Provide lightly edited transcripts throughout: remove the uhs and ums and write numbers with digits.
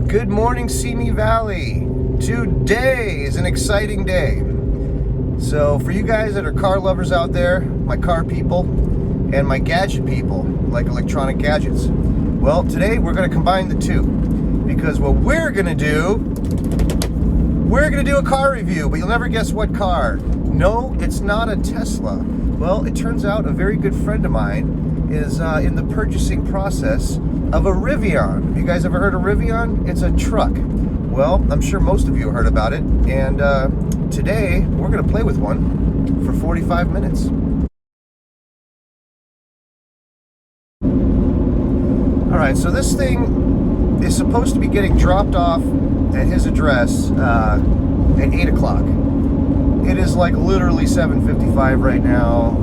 Good morning, Simi Valley. Today is an exciting day. So for you guys that are car lovers out there, my car people, and my gadget people, like electronic gadgets, well, today we're going to combine the two. Because what we're going to do a car review, but you'll never guess what car. No, it's not a Tesla. Well, it turns out a very good friend of mine is in the purchasing process of a Rivian. Have you guys ever heard of Rivian? It's a truck. Well, I'm sure most of you heard about it, and today we're going to play with one for 45 minutes. Alright, so this thing is supposed to be getting dropped off at his address at 8 o'clock. It is like literally 7:55 right now.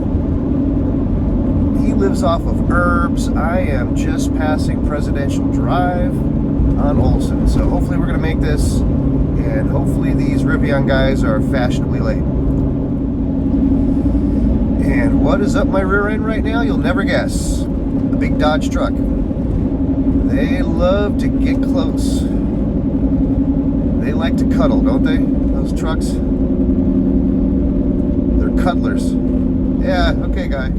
He lives off of Herbs. I am just passing Presidential Drive on Olson. So hopefully we're going to make this, and hopefully these Rivian guys are fashionably late. And what is up my rear end right now? You'll never guess. A big Dodge truck. They love to get close. They like to cuddle, don't they? Those trucks. They're cuddlers. Yeah, okay, guy.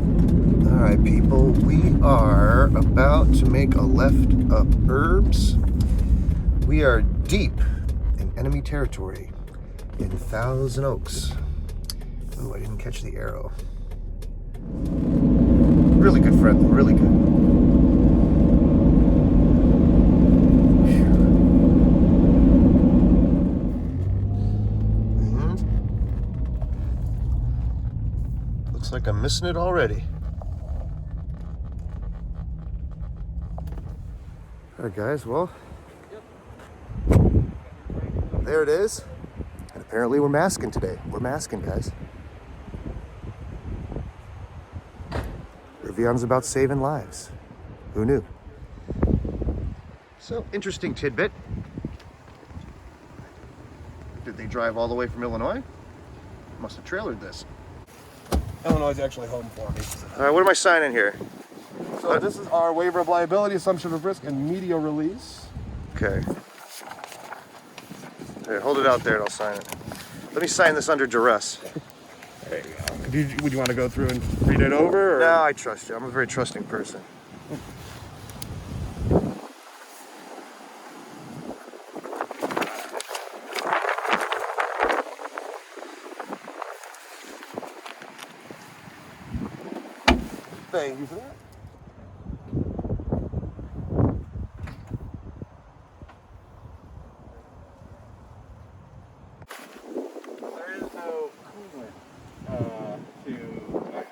Alright, people, we are about to make a left up Herbs. We are deep in enemy territory in Thousand Oaks. Oh, I didn't catch the arrow. Really good friend, though, really good. Looks like I'm missing it already. Alright guys, well, there it is. And apparently we're masking today. We're masking, guys. Rivian's about saving lives. Who knew? So, interesting tidbit. Did they drive all the way from Illinois? Must have trailered this. Illinois is actually home for me. Alright, what am I signing here? So this is our waiver of liability, assumption of risk, and media release. Okay. Here, hold it out there and I'll sign it. Let me sign this under duress. There you go. Would you want to go through and read it over? Or? No, I trust you. I'm a very trusting person. Thank you for that. There is no coolant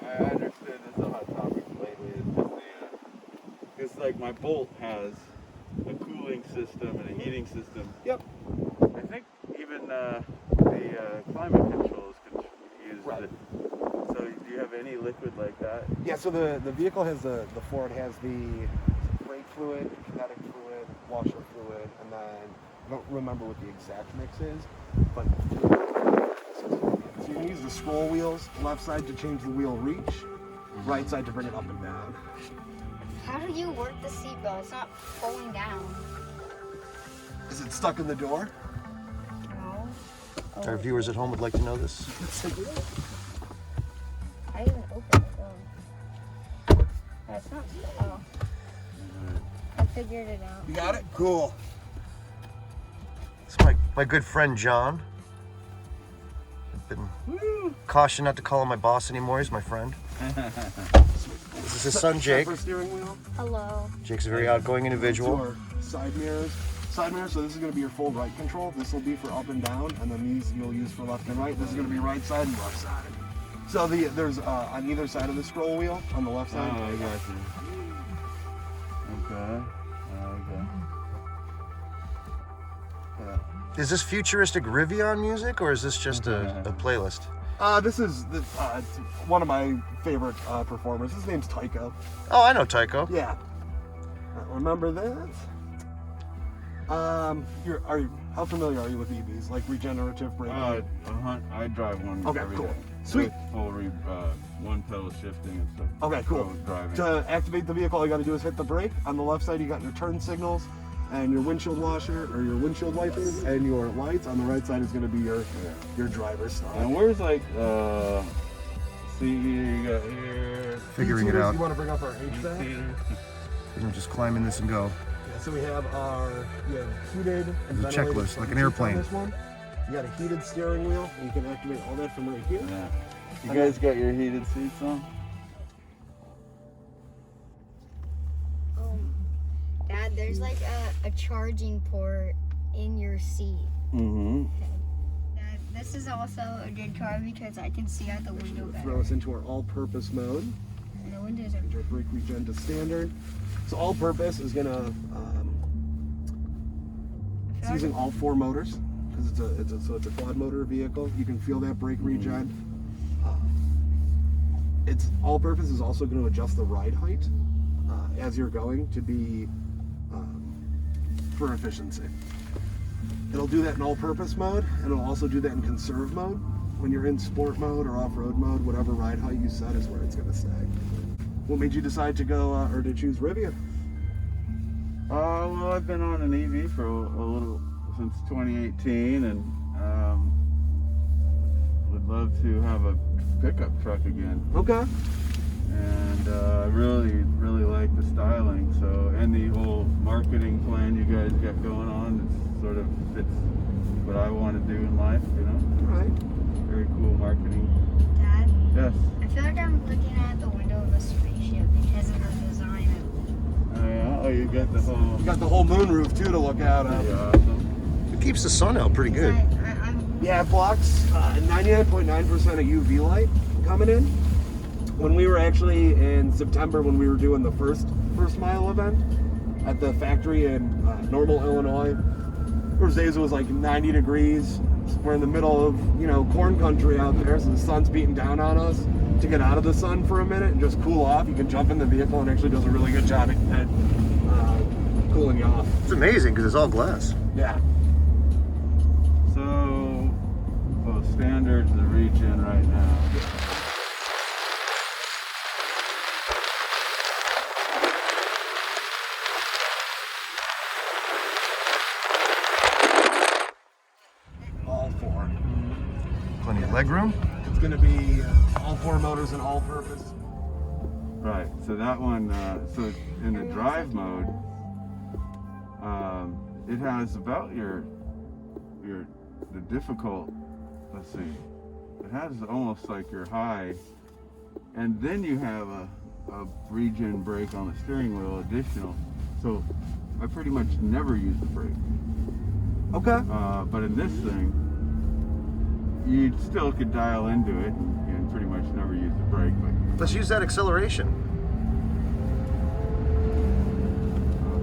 I understood this is a hot topic lately. It's like my Bolt has a cooling system and a heating system. Yep. I think even the climate controls could use it. So do you have any liquid like that? Yeah, so the vehicle has the Ford has the brake fluid, kinetic fluid, washer fluid, and then I don't remember what the exact mix is, but so you can use the scroll wheels, left side to change the wheel reach, right side to bring it up and down. How do you work the seatbelt? It's not pulling down. Is it stuck in the door? No. Our viewers at home would like to know this. I even opened it though. That's not. Oh. I figured it out. You got it? Cool. It's my good friend John. I've been cautioned not to call him my boss anymore. He's my friend. This is his son Jake. Steering wheel. Hello. Jake's a very outgoing individual. Our side mirrors. Side mirror, so this is going to be your full right control. This will be for up and down, and then these you'll use for left and right. This is going to be right side and left side. So there's on either side of the scroll wheel, on the left side. Oh, I got you. Okay. Yeah. Is this futuristic Rivian music, or is this just a playlist? This is one of my favorite performers. His name's Tycho. Oh, I know Tycho. Yeah. Remember that? How familiar are you with EVs, like regenerative braking? I drive one. Okay, every cool. day. Sweet. Full one pedal shifting and stuff. Okay, cool. Driving. To activate the vehicle, all you got to do is hit the brake. On the left side, you got your turn signals. and your windshield washer or your windshield wipers, and your lights. On the right side is going to be your driver's side. And where's like, see you got here. Figuring it out. You want to bring up our HVAC? We're just climbing this and go. Yeah, so we have heated and There's a ventilated checklist, like an seats airplane. on this one. You got a heated steering wheel, and you can activate all that from right here. Yeah. You guys got your heated seats on? Dad, there's like a charging port in your seat. Mm-hmm. Dad, this is also a good car because I can see out the window better. Throw us into our all-purpose mode. And the windows are Change our brake regen to standard. So all-purpose is gonna it's using all 4 motors because it's a quad motor vehicle. You can feel that brake regen. It's all-purpose is also going to adjust the ride height as you're going to be for efficiency. It'll do that in all-purpose mode, and it'll also do that in conserve mode. When you're in sport mode or off-road mode, whatever ride height you set is where it's going to stay. What made you decide to go or to choose Rivian? Well, I've been on an EV for a little since 2018, and would love to have a pickup truck again. Okay. And I really like the styling. So, and the whole marketing plan you guys got going on, it sort of fits what I want to do in life. You know. All right. Very cool marketing. Dad, Yes. I feel like I'm looking out the window of a spaceship because of the design of Oh yeah. Oh, you got the whole. You got the whole moonroof too to look out of. Yeah. Awesome. It keeps the sun out pretty good. I'm Yeah, it blocks 99.9% of UV light coming in. When we were actually in September, when we were doing the first mile event at the factory in Normal, Illinois, there was days it was like 90 degrees. We're in the middle of corn country out there, so the sun's beating down on us. To get out of the sun for a minute and just cool off, you can jump in the vehicle and actually does a really good job at cooling you off. It's amazing because it's all glass. Yeah. So, well, standard's the regen right now. All 4. Plenty of leg room. It's going to be all 4 motors and all-purpose. Right. So that one. So in the drive mode, it has about the difficult. Let's see. It has almost like your high, and then you have a regen brake on the steering wheel additional. So I pretty much never use the brake. Okay. But in this thing, you still could dial into it and pretty much never use the brake. But Let's use that acceleration.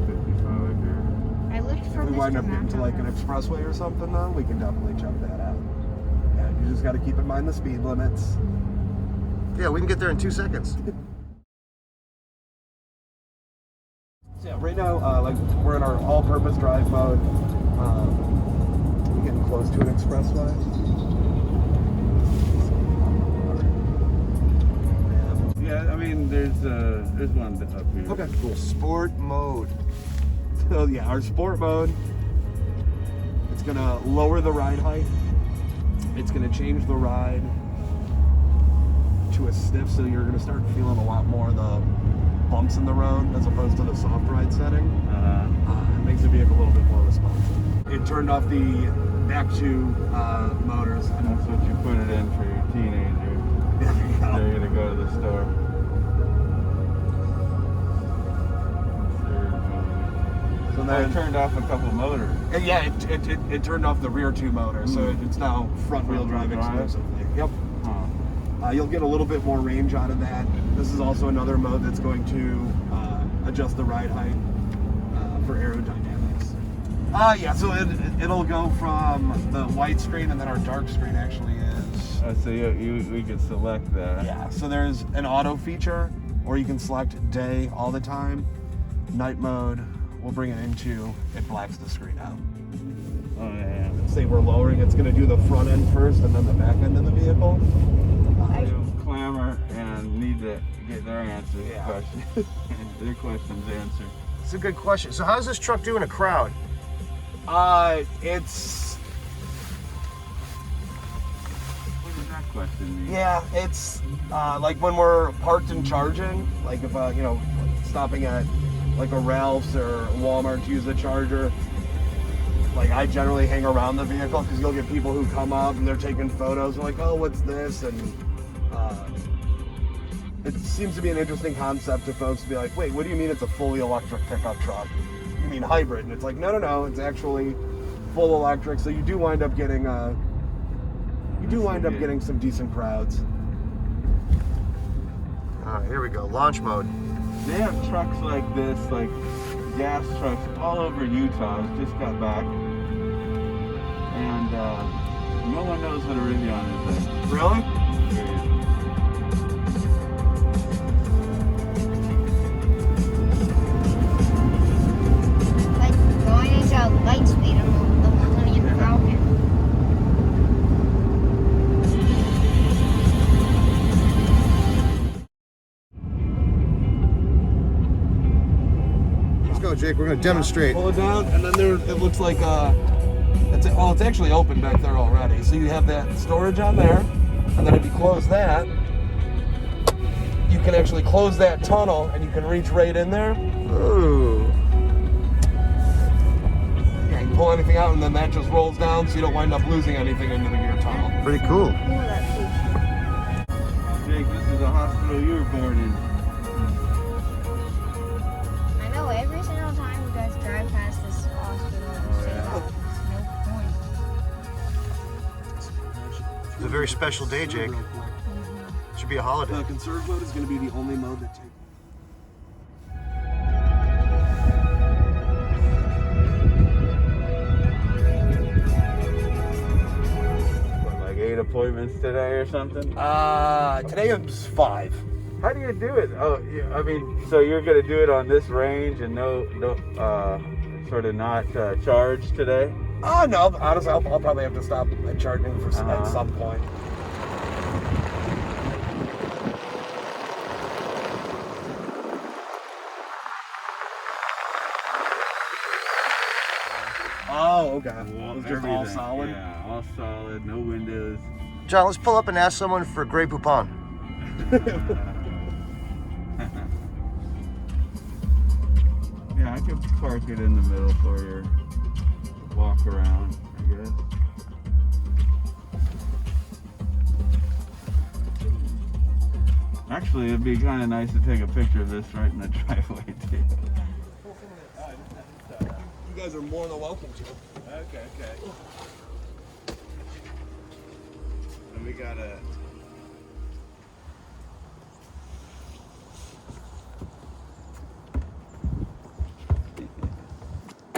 55 here. I looked for If we wind Mr. up getting to like an Mountain. expressway or something though, we can definitely check that out. Yeah, you just got to keep in mind the speed limits. Yeah, we can get there in 2 seconds. So yeah, right now, like we're in our all-purpose drive mode. We're getting close to an expressway. Yeah, I mean, there's one up here. Okay, cool. Sport mode. So yeah, our sport mode, it's gonna lower the ride height. It's gonna change the ride to a stiff, so you're gonna start feeling a lot more of the bumps in the road as opposed to the soft ride setting. It makes the vehicle a little bit more responsive. It turned off the back 2 motors. And that's what you put it in for your teenager. There you go. They're gonna go to the store. So I then, turned off a couple motors. yeah, it turned off the rear 2 motors, so it's now front wheel drive exclusively. Yep. Huh. You'll get a little bit more range out of that. This is also another mode that's going to adjust the ride height for aerodynamics. Yeah, so it'll go from the white screen, and then our dark screen actually is. So we could select that. Yeah, so there's an auto feature, or you can select day all the time. Night mode, we'll bring it into, it blacks the screen out. Oh yeah. Say we're lowering, it's going to do the front end first and then the back end of the vehicle. They'll clamor and need to get their answers Yeah. questions. Their questions answered. That's a good question. So how's this truck do in a crowd? It's What does that question mean? yeah, it's like when we're parked and charging, like if you know, stopping at like a Ralph's or Walmart to use the charger. Like I generally hang around the vehicle because you'll get people who come up and they're taking photos. They're like, oh, what's this? And it seems to be an interesting concept to folks to be like, wait, what do you mean it's a fully electric pickup truck? You mean hybrid? And it's like, no, it's actually full electric. So you do wind up getting some decent crowds. All right, here we go. Launch mode. They have trucks like this, like gas trucks all over Utah. I just got back. And no one knows what a Rivian is. Really? Like going into light speed on the Millennium Falcon. Let's go, Jake. We're going to demonstrate. Pull it down, and then there it looks like it's actually open back there already. So you have that storage on there, and then if you close that, you can actually close that tunnel, and you can reach right in there. Ooh. Yeah, you can pull anything out, and then that just rolls down, so you don't wind up losing anything into the gear tunnel. Pretty cool. Ooh, that feature. Jake, this is a hospital you were born in. I know every single time you guys drive past this hospital, you say, oh, there's no point. It's a very special day, Jake. Should be a holiday. The conserve mode is going to be the only mode that takes. What, like 8 appointments today or something? Today is 5. How do you do it? Oh, yeah, I mean, so you're gonna do it on this range and no, sort of not charged today? Oh no, honestly, I'll probably have to stop at charging for at some point. Oh, okay. It's just all Everything. solid. Yeah, all solid, no windows. John, let's pull up and ask someone for Grey Poupon. Yeah, I could park it in the middle for your walk around, I guess. Actually, it'd be kind of nice to take a picture of this right in the driveway too. You guys are more than welcome to. Okay. And we got a.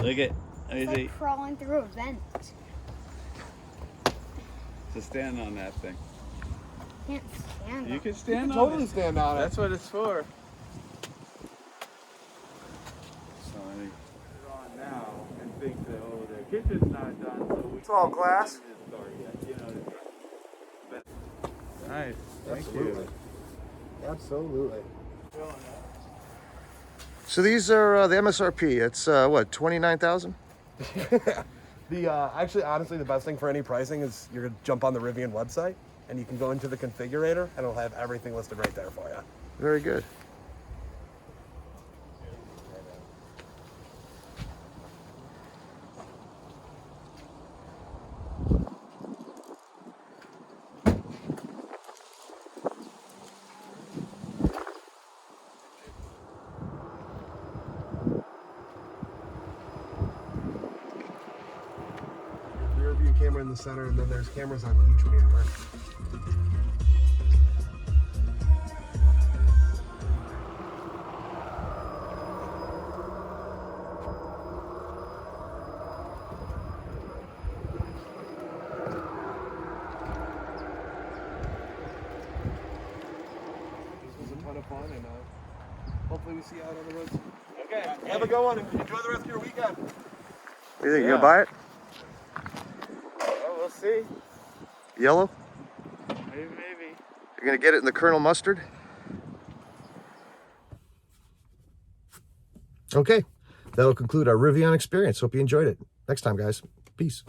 Look at. Let me It's see. like crawling through a vent. So stand on that thing. Can't stand You up. can stand on Totally it. stand on it. That's what it's for. So let me put it on now and think that the kitchen's not done, so we It's all can't glass. get in this car yet, you know. But nice. Thank Absolutely. Absolutely. So these are the MSRP. It's what, 29,000? The actually, honestly, the best thing for any pricing is you're gonna jump on the Rivian website and you can go into the configurator and it'll have everything listed right there for you. Very good. Rear view camera in the center, and then there's cameras on each mirror. This was a ton of fun, and hopefully we see you out on the road soon. Okay. Have a good one, and enjoy the rest of your weekend. What do you think? You Yeah. gonna buy it? Well, we'll see. Yellow? Maybe. You're gonna get it in the Colonel Mustard? Okay. that'll conclude our Rivian experience. Hope you enjoyed it. Next time, guys. Peace.